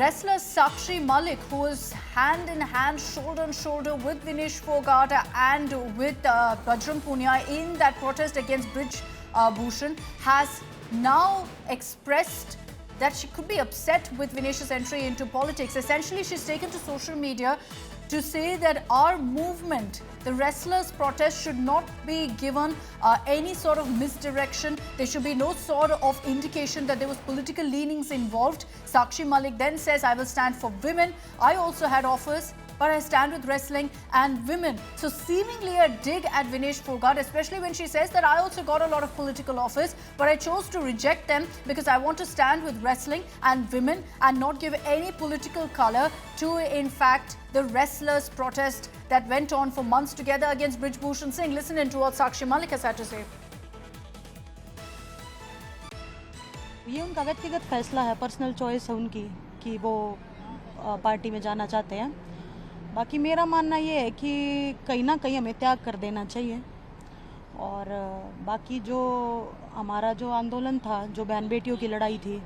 wrestler Sakshi Malik, who is hand in hand, shoulder on shoulder with Vinesh Fogart and with Bajrang Punia in that protest against Brij Bhushan, has now expressed that she could be upset with Vinesh's entry into politics. Essentially, she's taken to social media to say that our movement, the wrestlers' protest, should not be given any sort of misdirection. There should be no sort of indication that there was political leanings involved. Sakshi Malik then says, I will stand for women. I also had offers, but I stand with wrestling and women. So seemingly a dig at Vinesh Fogart, especially when she says that I also got a lot of political offers, but I chose to reject them because I want to stand with wrestling and women and not give any political color to, in fact, the wrestlers' protest that went on for months together against Brij Bhushan Singh. Listen into what Sakshi Malik has had to say. ये उनका व्यक्तिगत फैसला है, personal choice है उनकी कि वो party में जाना चाहते हैं। बाकी मेरा मानना ये है कि कहीं ना कहीं हमें त्याग कर देना चाहिए और बाकी जो हमारा जो आंदोलन था, जो बहन बेटियों की लड़ाई थी,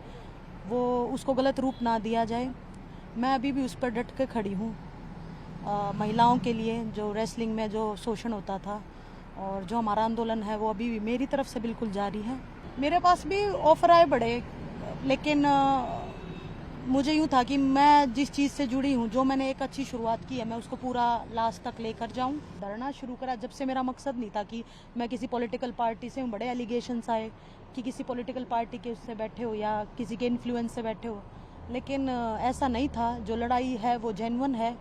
वो उसको गलत रूप ना दिया जाए। मैं अभी भी उस पर डट के खड़ी हूँ। महिलाओं के लिए जो रेसलिंग में जो शोषण होता था और जो हमारा आंदोलन है वो अभी भी मेरी तरफ से बिल्कुल जारी है। मेरे पास भी ऑफर आए बड़े, लेकिन मुझे यूँ था कि मैं जिस चीज़ से जुड़ी हूँ, जो मैंने एक अच्छी शुरुआत की है, मैं उसको पूरा लास्ट तक लेकर जाऊँ। धरना शुरू करा जब से मेरा मकसद नहीं था कि मैं किसी पॉलिटिकल पार्टी से हूँ। बड़े एलिगेशंस आए कि किसी पॉलिटिकल पार्टी के उससे बैठे हो या किसी के इन्फ्लुएंस से बैठे हो, लेकिन ऐसा नहीं था। जो लड़ाई है वो जेन्युइन है।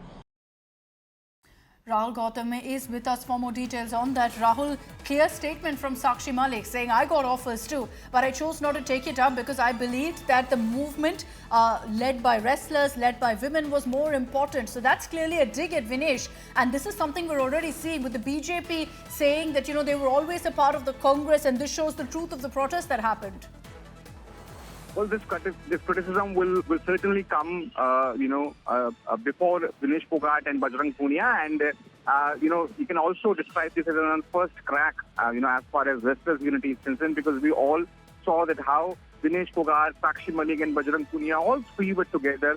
Rahul Gautam is with us for more details on that. Rahul, clear statement from Sakshi Malik saying, I got offers too, but I chose not to take it up because I believed that the movement led by wrestlers, led by women was more important. So that's clearly a dig at Vinesh. And this is something we're already seeing with the BJP saying that, you know, they were always a part of the Congress, and this shows the truth of the protest that happened. Well, this criticism will certainly come, before Vinesh Fogart and Bajrang Punia, and you can also describe this as an first crack, as far as wrestlers' unity is concerned, because we all saw that how Vinesh Fogart, Sakshi Malik, and Bajrang Punia, all three were together,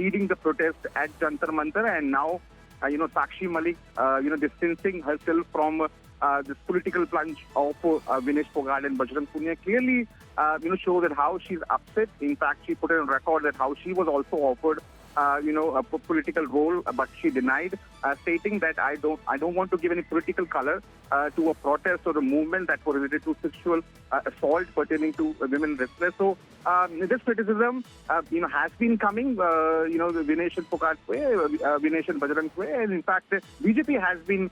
leading the protest at Jantar Mantar, and now, Sakshi Malik, distancing herself from this political plunge of Vinesh Fogart and Bajrang Punia clearly, shows that how she's upset. In fact, she put it on record that how she was also offered, a political role, but she denied, stating that I don't want to give any political color to a protest or a movement that was related to sexual assault pertaining to women wrestlers. So this criticism, has been coming, the Vinesh and Fogart way, Vinesh and Bajrang's way, and in fact, BJP has been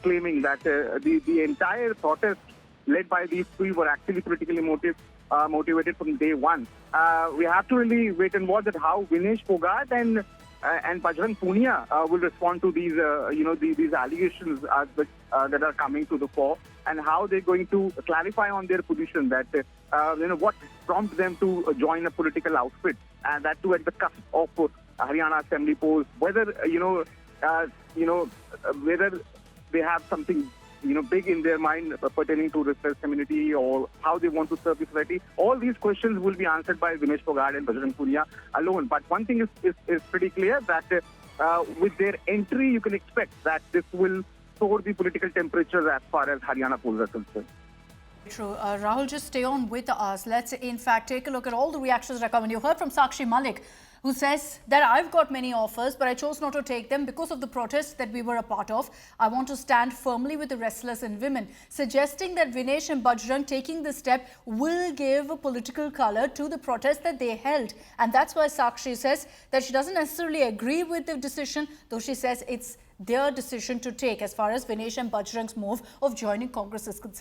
claiming that the entire protest led by these three were actually politically motivated from day one. We have to really wait and watch at how Vinesh Fogart and Bajrang Punia will respond to these, these allegations that are coming to the fore, and how they're going to clarify on their position that, what prompts them to join a political outfit, and that too at the cusp of Haryana Assembly polls, whether, whether they have something big in their mind pertaining to wrestlers community, or how they want to serve the society. All these questions will be answered by Vinesh Fogart and Bajrang Punia alone. But one thing is pretty clear, that with their entry, you can expect that this will soar the political temperatures as far as Haryana polls are concerned. True. Rahul, just stay on with us. Let's, in fact, take a look at all the reactions that are coming. You heard from Sakshi Malik, who says that I've got many offers, but I chose not to take them because of the protests that we were a part of. I want to stand firmly with the wrestlers and women, suggesting that Vinesh and Bajrang taking this step will give a political color to the protest that they held. And that's why Sakshi says that she doesn't necessarily agree with the decision, though she says it's their decision to take as far as Vinesh and Bajrang's move of joining Congress is concerned.